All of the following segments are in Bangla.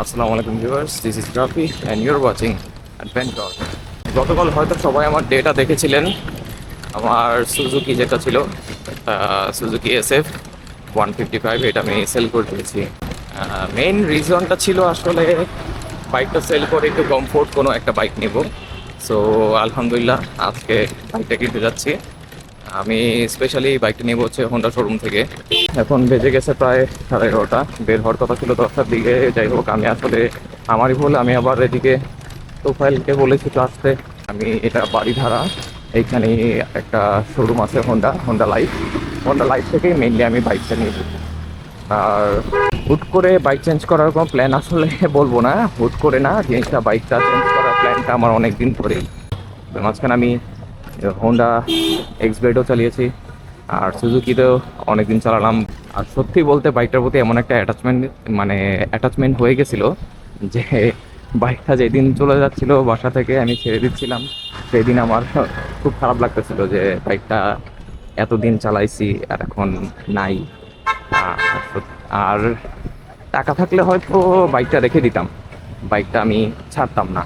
আসসালামু আলাইকুম viewers, this is Rafi and your watching adventure. গতকাল হয়তো সবাই আমার ডেটা দেখেছিলেন। আমার সুজুকি যেটা ছিল, সুজুকি SF 155, এটা আমি সেল করে দিয়েছি। মেইন রিজনটা ছিল আসলে বাইকটা সেল করে একটু কমফোর্ট কোনো একটা বাইক নেব। সো আলহামদুলিল্লাহ আজকে বাইকটা কিনতে যাচ্ছি। আমি স্পেশালি বাইকটা নেব হচ্ছে হোন্ডা শোরুম থেকে। এখন বেজে গেছে প্রায় 11:30। বের হওয়ার কথা ছিল 10টার দিকে। যাই হোক, আমি আসলে আমারই ভুল, আমি আবার এদিকে তোফাইলকে বলেছি তো আসতে। আমি এটা বাড়ি ধারা, এইখানে একটা শোরুম আছে হোন্ডা লাইফ থেকেই মেইনলি আমি বাইকটা নিয়েছি। আর হুট করে বাইক চেঞ্জ করার কোনো প্ল্যান আসলে বলবো না, হুট করে না, জিনিসটা বাইকটা চেঞ্জ করার প্ল্যানটা আমার অনেক দিন ধরেই। মাঝখানে আমি হোন্ডা এক্সব্লেডও চালিয়েছি, আর সুজুকিতেও অনেকদিন চালালাম। আর সত্যি বলতে বাইকটার প্রতি এমন একটা অ্যাটাচমেন্ট হয়ে গেছিলো যে বাইকটা যেদিন চলে যাচ্ছিল বাসা থেকে, আমি ছেড়ে দিচ্ছিলাম, সেদিন আমার খুব খারাপ লাগতেছিল যে বাইকটা এতদিন চালাইছি আর এখন নাই। আর টাকা থাকলে হয়তো বাইকটা রেখে দিতাম, বাইকটা আমি ছাড়তাম না।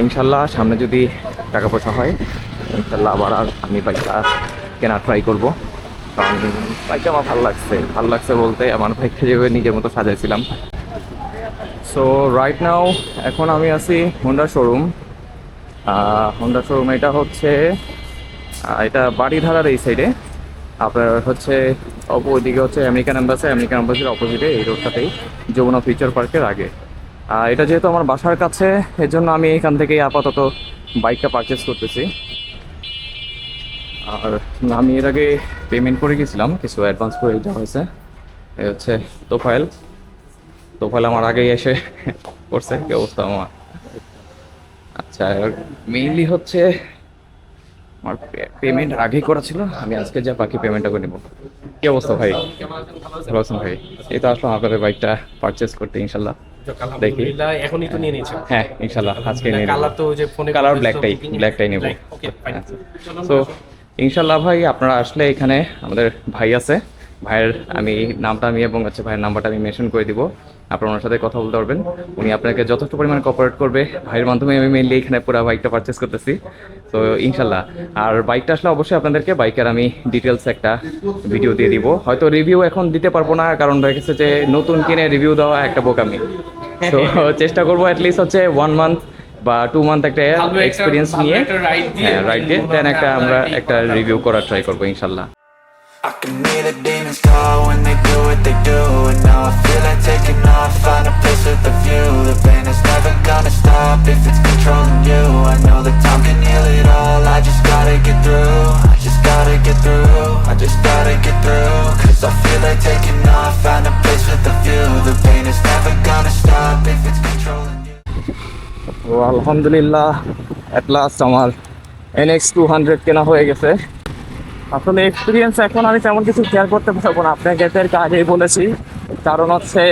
ইনশাল্লাহ সামনে যদি টাকা পয়সা হয়, ইনশাল্লাহ আবার আমি বাইকটা কেনার ট্রাই করব। কারণ বাইকটা আমার ভালো লাগছে বলতে আমার বাইকটা যেভাবে নিজের মতো সাজাইছিলাম। সো রাইট নাও এখন আমি আছি হোন্ডা শোরুম। এটা হচ্ছে এটা বাড়িধারার এই সাইডে। আপনার হচ্ছে ওইদিকে হচ্ছে আমেরিকান এম্বাসির অপোজিটে, এই রোডটাতেই, যমুনা ফিউচার পার্কের আগে। এটা যেহেতু আমার বাসার কাছে, এর জন্য আমি এখান থেকেই আপাতত বাইকটা পারচেস করতেছি। আর আমি এর আগে পেমেন্ট করে গেছিলাম, কিছু অ্যাডভান্স করে দেওয়া হয়েছে। এই হচ্ছে তোফাইল তোফাইল আমার আগেই এসে করছে। কি অবস্থা আমার? আচ্ছা, মেইনলি হচ্ছে আমার পেমেন্ট আগেই করা ছিল, আমি আজকে যা বাকি পেমেন্টটা করে নেবো। কি অবস্থা ভাই? ভালো আছেন ভাই? এই তো আসলাম আপনাদের বাইকটা পারচেস করতে, ইনশাল্লাহ দেখি। আলহামদুলিল্লাহ, এখনই তো নিয়ে নিয়েছেন। হ্যাঁ ইনশাল্লাহ আজকে নিয়ে নেব। কালার তো ওই যে ফোনে কালার ব্ল্যাকটাই নেব। Okay fine. সো ইনশাল্লাহ ভাই, আপনারা আসলে এখানে আমাদের ভাই আছে, ভাইয়ের নামটা এবং হচ্ছে ভাইয়ের নাম্বারটা আমি মেনশন করে দিব। আপনারা ওনার সাথে কথা বলতে পারবেন, উনি আপনাকে যথেষ্ট পরিমাণে কোঅপারেট করবে। ভাইয়ের মাধ্যমে আমি মেইনলি এখানে পুরো বাইকটা পারচেস করতেছি। তো ইনশাল্লাহ, আর বাইকটা আসলে অবশ্যই আপনাদেরকে বাইকের আমি ডিটেলস একটা ভিডিও দিয়ে দিব। হয়তো রিভিউ এখন দিতে পারবো না, কারণ দেখা গেছে যে নতুন কিনে রিভিউ দেওয়া একটা বোকামি। তো চেষ্টা করবো অ্যাটলিস্ট হচ্ছে 1 মান্থ বা 2 মান্থ একটা এক্সপিরিয়েন্স নিয়ে, রাইড দিয়ে দেন আমরা একটা রিভিউ করার ট্রাই করবো ইনশাল্লাহ। I can hear the demons call when they do what they do. And now I feel like taking off, find a place with a view. The pain is never gonna stop if it's controlling you. I know that time can heal it all, I just gotta get through. I just gotta get through, I just gotta get through. Cause I feel like taking off, find a place with a view. The pain is never gonna stop if it's controlling you. তো আলহামদুলিল্লাহ অ্যাট লাস্ট আমার NX 200 কেনা হয়ে গেছে। আসলে এক্সপিরিয়েন্স এখন আমি তেমন কিছু শেয়ার করতে পারবো না, আপনাকে এর আগেই বলেছি। কারণ হচ্ছে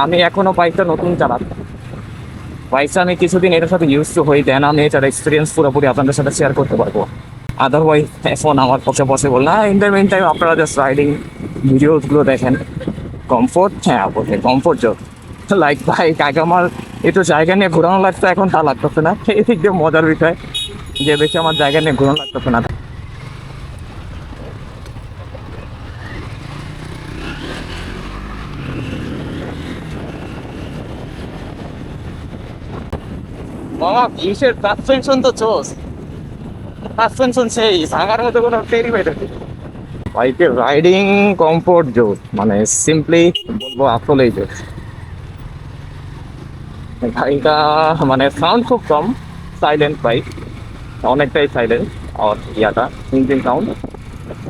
আমি এখনও বাইকটা নতুন চালাচ্ছি, বাইকটা আমি কিছুদিন এটার সাথে ইউজ টু হই, দেন আমি এটার এক্সপিরিয়েন্স পুরোপুরি আপনাদের সাথে শেয়ার করতে পারবো। আদারওয়াইজ এখন আমার পক্ষে পসিবল না। ইন দ্য মিন টাইম আপনারা জাস্ট রাইডিং ভিডিওসগুলো দেখেন। কমফোর্ট, হ্যাঁ অবশ্যই কমফোর্ট জোন। লাইক বাইক আগে আমার একটু জায়গা নিয়ে ঘোরানো লাগতো, এখন তা লাগতেছে না। এই দিক দিয়ে মজার বিষয় যে বেশি আমার জায়গা নিয়ে ঘোরানো লাগতেছে না। বাবা কিসের সাসপেনশন তো চোস, সাসপেনশন সেই ভাঙার মতো কোনো টেরি পাইতে। বাইকের রাইডিং কমফোর্ট জোন মানে সিম্পলি বলবো আসলেই জোস। গাড়িটা মানে সাউন্ড খুব কম, সাইলেন্ট বাইক, অনেকটাই সাইলেন্ট। আর engine sound,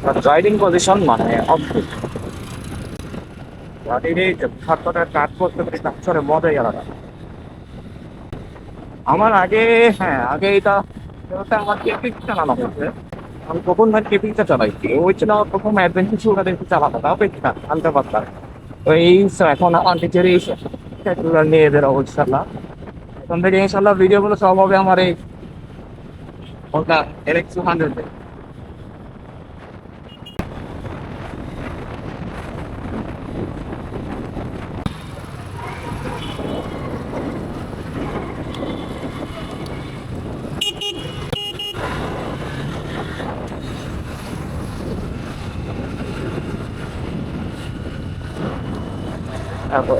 but riding position মানে অদ্ভুত। গাড়ির এই ছাত্রটা কাজ করতে পারি তার মজাই আলাদা। আমার আগে, হ্যাঁ আগে আমার কেপিং চালানো হয়েছে। আমি কখন ভাই কেপিংটা চালাইছি, ওই ছিল আমার প্রথম অ্যাডভেঞ্চার শুরু দেখতে চালাতো, তাও পেয়েছিলাম হালকা পাতলা। ওই এখন আমার টিচারই নিয়ে এদের অবস্থা। এখন থেকে ইনশাল্লাহ ভিডিওগুলো সব হবে আমার এই Honda NX 200। এখন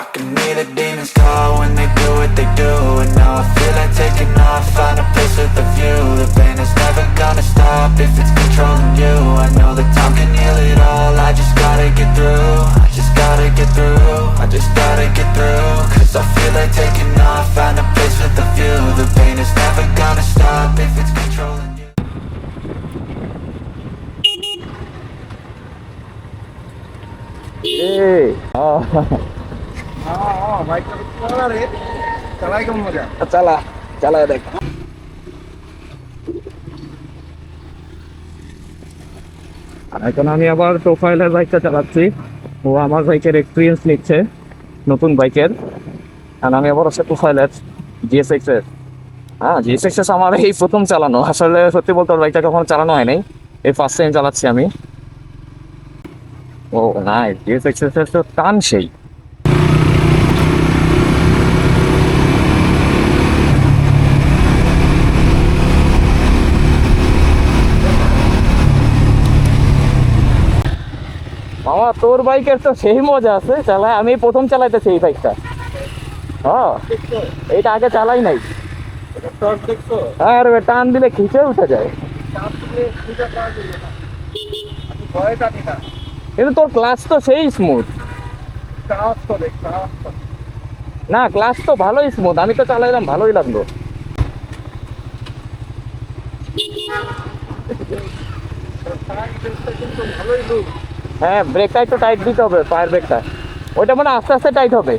I can hear the demons call when they do what they do. And now I feel like taking off, find a place with a view. The pain is never gonna stop if it's controlling you. I know that time can heal it all, I just gotta get through. I just gotta get through, I just gotta get through. Cause I feel like taking off, find a place with a view. The pain is never gonna stop if it's controlling you. চালা চালায় দেখ। আর এখন আমি আবার প্রোফাইলের বাইকটা চালাচ্ছি, ও আমার বাইকের এক্সপিরিয়েন্স নিচ্ছে নতুন বাইকের। আর আমি আবার হচ্ছে প্রোফাইলের জিএসএক্স এর। হ্যাঁ, জিএসএক্স আমার এই প্রথম চালানো, আসলে সত্যি বলতে ওর বাইকটা কখনো চালানো হয়নি, এই ফার্স্ট টাইম চালাচ্ছি আমি। ও নাই, জিএসএক্স এর তো টান সেই। মামা তোর বাইকের তো সেই মজা আছে চালায়, আমি প্রথম চালাইতেছি এই বাইকটা। হ্যাঁ, এইটা আগে চালাই নাই। আর টান দিলে খিচে উঠে যায়। কিন্তু তোর ক্লাস তো সেই স্মুথ। না, ক্লাস তো ভালোই স্মুথ, আমি তো চালাইলাম, ভালোই লাগলো। হ্যাঁ, ব্রেকটা একটু টাইট দিতে হবে, পায়ের ব্রেকটা ওইটা মানে আস্তে আস্তে টাইট হবে।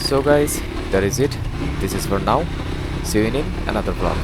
So guys, that is it. This is for now. See you in another vlog.